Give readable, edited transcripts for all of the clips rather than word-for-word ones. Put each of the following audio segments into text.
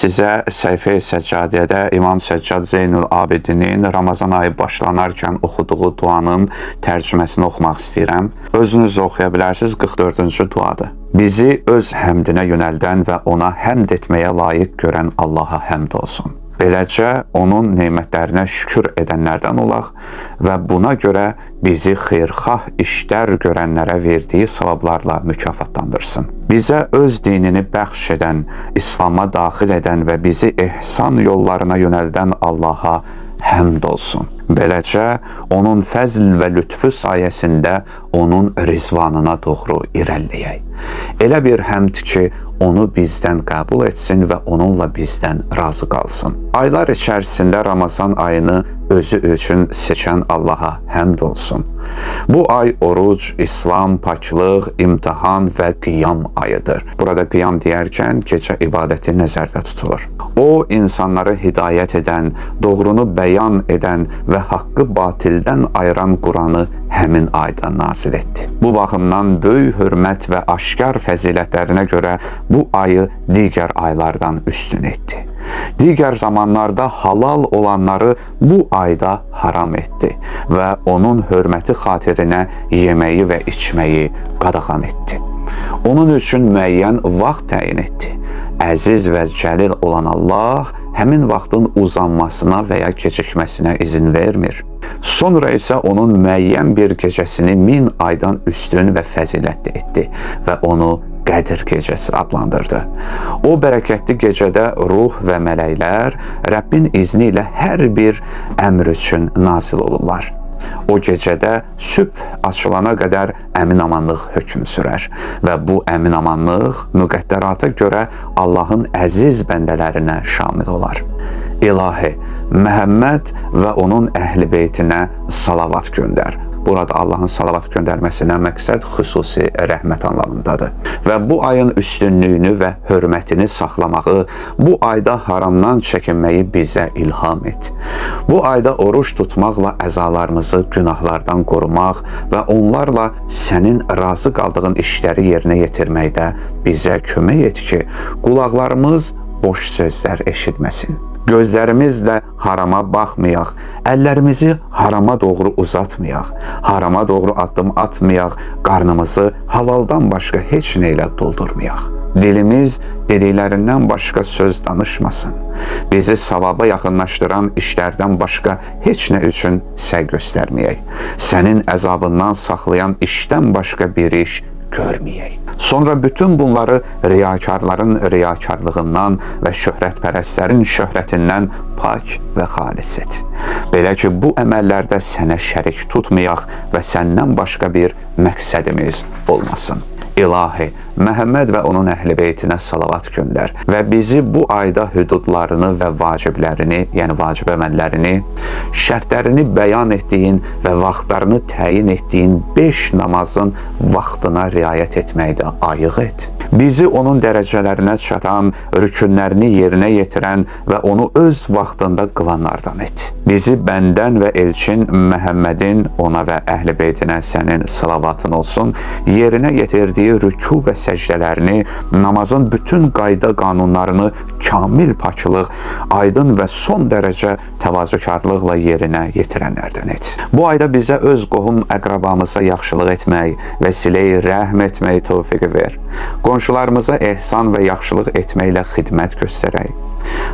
sizə Səhifə-i Səccadiyədə İmam Səccad Zeynül Abidinin Ramazan ayı başlanarkən oxuduğu duanın tərcüməsini oxumaq istəyirəm. Özünüz oxuya bilərsiniz, 44-cü duadır. Bizi öz həmdinə yönəldən və ona həmd etməyə layiq görən Allaha həmd olsun. Beləcə, onun nemətlərinə şükür edənlərdən olaq və buna görə bizi xeyirxah işlər görənlərə verdiyi savablarla mükafatlandırsın. Bizə öz dinini bəxş edən, İslam'a daxil edən və bizi ihsan yollarına yönəldən Allaha həmd olsun. Beləcə, onun fəzl və lütfü sayəsində onun rizvanına doğru irəliləyək. Elə bir həmd ki, onu bizdən qəbul etsin və onunla bizdən razı qalsın. Aylar içərisində Ramazan ayını özü üçün seçən Allaha həmd olsun. Bu ay oruc, İslam, paklıq, imtihan və qiyam ayıdır. Burada qiyam deyərkən gecə ibadəti nəzərdə tutulur. O, insanları hidayət edən, doğrunu bəyan edən və haqqı batildən ayıran Quranı həmin ayda nazil etdi. Bu baxımdan böyük hörmət və aşkar fəzilətlərinə görə bu ayı digər aylardan üstün etdi. Digər zamanlarda halal olanları bu ayda haram etdi və onun hörməti xatirinə yeməyi və içməyi qadağan etdi. Onun üçün müəyyən vaxt təyin etdi. Əziz və cəlil olan Allah həmin vaxtın uzanmasına və ya gecikməsinə izin vermir. Sonra isə onun müəyyən bir gecəsini 1000 aydan üstün və fəzilətli etdi və onu Qədir gecəsi adlandırdı. O bərəkətli gecədə ruh və mələklər Rəbbin izni ilə hər bir əmr üçün nazil olurlar. O gecədə sübh açılana qədər əmin-amanlıq hökm sürər və bu əmin-amanlıq müqəddərata görə Allahın əziz bəndələrinə şamil olar. İlahi, Məhəmməd və onun əhl-i beytinə salavat göndər. Burada Allahın salavat göndərməsinə məqsəd xüsusi rəhmət anlamındadır. Və bu ayın üstünlüyünü və hörmətini saxlamağı, bu ayda haramdan çəkinməyi bizə ilham et. Bu ayda oruç tutmaqla əzalarımızı günahlardan qorumaq və onlarla sənin razı qaldığın işləri yerinə yetirməkdə bizə kömək et ki, qulaqlarımız boş sözlər eşitməsin. Gözlərimizlə harama baxmayaq, əllərimizi harama doğru uzatmayaq, harama doğru addım atmayaq, qarnımızı halaldan başqa heç nə ilə doldurmayaq. Dilimiz dediklərindən başqa söz danışmasın. Bizi savaba yaxınlaşdıran işlərdən başqa heç nə üçün səy göstərməyək. Sənin əzabından saxlayan işdən başqa bir iş görməyək. Sonra bütün bunları riyakarların riyakarlığından və şöhrətpərəstlərin şöhrətindən pak və xalis et. Belə ki, bu əməllərdə sənə şərik tutmayaq və səndən başqa bir məqsədimiz olmasın. İlahi, Məhəmməd və onun əhl-i beytinə salavat göndər və bizi bu ayda hüdudlarını və vaciblərini, yəni vacib əməllərini, şərtlərini bəyan etdiyin və vaxtlarını təyin etdiyin 5 namazın vaxtına riayət etməkdə ayıq et. Bizi onun dərəcələrinə çatan, rükünlərini yerinə yetirən və onu öz vaxtında qılanlardan et. Bizi bəndən və elçin Məhəmmədin, ona və əhl-i beytinə sənin salavatın olsun, yerinə yetirdiyi rükû və səcdələrini, namazın bütün qayda qanunlarını kamil paklıq, aydın və son dərəcə təvazökarlıqla yerinə yetirənlərdən et. Bu ayda bizə öz qohum əqrabamıza yaxşılıq etmək və silə-i rəhm etmək tövfiqi ver. Qonşularımıza ehsan və yaxşılıq etməklə xidmət göstərək.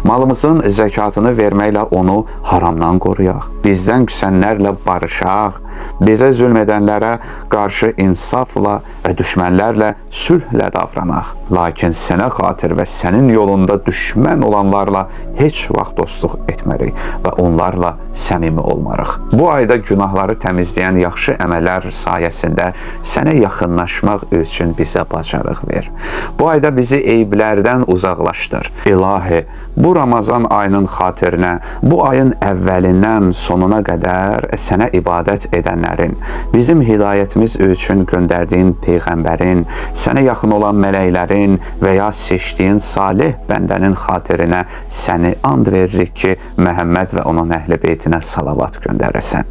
Malımızın zəkatını verməklə onu haramdan qoruyaq. Bizdən küsənlərlə barışaq. Bizə zülm edənlərə qarşı insafla və düşmənlərlə sülhlə davranaq. Lakin sənə xatir və sənin yolunda düşmən olanlarla heç vaxt dostluq etmərik və onlarla səmimi olmarıq. Bu ayda günahları təmizləyən yaxşı əməllər sayəsində sənə yaxınlaşmaq üçün bizə bacarıq ver. Bu ayda bizi eyblərdən uzaqlaşdır. İlahi, bu Ramazan ayının xatirinə, bu ayın əvvəlindən sonuna qədər sənə ibadət edənlərin, bizim hidayətimiz üçün göndərdiyin Peyğəmbərin, sənə yaxın olan mələklərin və ya seçdiyin salih bəndənin xatirinə səni and veririk ki, Məhəmməd və onun əhl-i beytinə salavat göndərəsən.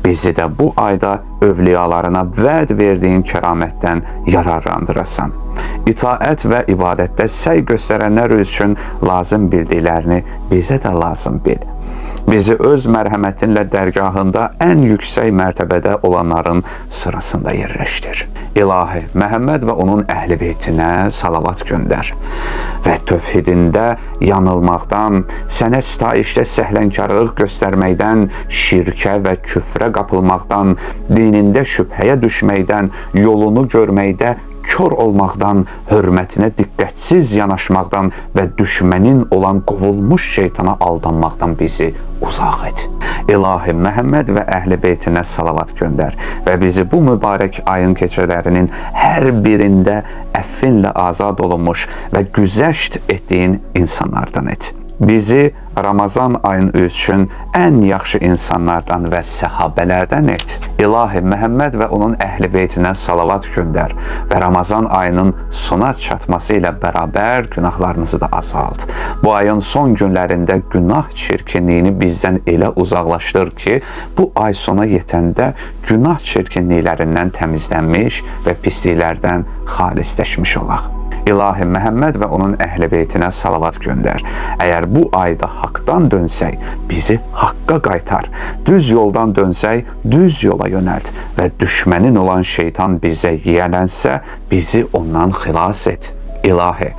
Bizi də bu ayda övliyalarına vəd verdiyin kəramətdən yararlandırasan. İtaət və ibadətdə səy göstərənlər üçün lazım bildiklərini bizə də lazım bil. Bizi öz mərhəmətinlə dərgahında ən yüksək mərtəbədə olanların sırasında yerləşdir. İlahi, Məhəmməd və onun əhl-i beytinə salavat göndər və tövhidində yanılmaqdan, sənə sitayişdə səhlənkarlıq göstərməkdən, şirkə və küfrə qapılmaqdan, dinində şübhəyə düşməkdən, yolunu görməkdə kör olmaqdan, hörmətinə diqqətsiz yanaşmaqdan və düşmənin olan qovulmuş şeytana aldanmaqdan bizi uzaq et. İlahi, Məhəmməd və əhl-i beytinə salavat göndər və bizi bu mübarək ayın keçələrinin hər birində əffinlə azad olunmuş və güzəşt etdiyin insanlardan et. Bizi Ramazan ayın üçün ən yaxşı insanlardan və səhabələrdən et. İlahi, Məhəmməd və onun əhl-i beytinə salavat göndər və Ramazan ayının sona çatması ilə bərabər günahlarımızı da azalt. Bu ayın son günlərində günah çirkinliyini bizdən elə uzaqlaşdır ki, bu ay sona yetəndə günah çirkinliklərindən təmizlənmiş və pisliklərdən xalisləşmiş olaq. İlahi, Məhəmməd və onun əhl-i beytinə salavat göndər. Əgər bu ayda haqdan dönsək, bizi haqqa qaytar. Düz yoldan dönsək, düz yola yönəlt və düşmənin olan şeytan bizə yiyələnsə, bizi ondan xilas et. İlahi,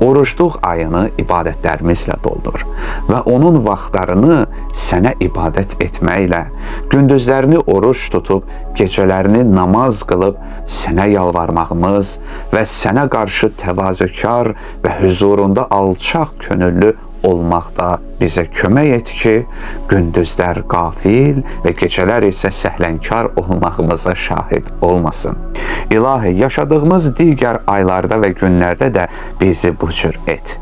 orucluq ayını ibadətlərimizlə doldur və onun vaxtlarını sənə ibadət etməklə, gündüzlərini oruç tutub, gecələrini namaz qılıb sənə yalvarmağımız və sənə qarşı təvazökar və huzurunda alçaq könüllü olmaqda bizə kömək et ki, gündüzlər qafil və gecələr isə səhlənkar olmağımıza şahid olmasın. İlahi, yaşadığımız digər aylarda və günlərdə də bizi bu cür et.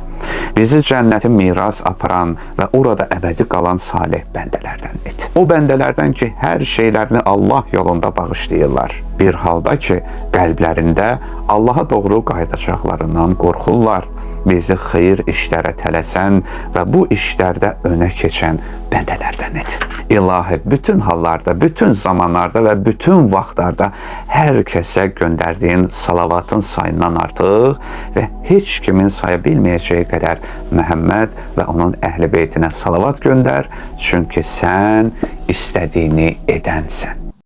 Bizi cənnətin miras aparan və orada əbədi qalan salih bəndələrdən et. O bəndələrdən ki, hər şeylərini Allah yolunda bağışlayırlar. Bir halda ki, qəlblərində Allaha doğru qayıdacaqlarından qorxurlar. Bizi xeyir işlərə tələsən və bu işlərdə önə keçən bəndələrdən et. İlahi, bütün hallarda, bütün zamanlarda və bütün vaxtlarda hər kəsə göndərdiyin salavatın sayından artıq və heç kimin saya bilməyəcəyi qədər Məhəmməd və onun əhl-i beytinə salavat göndər, çünki sən istədiyini edənsən.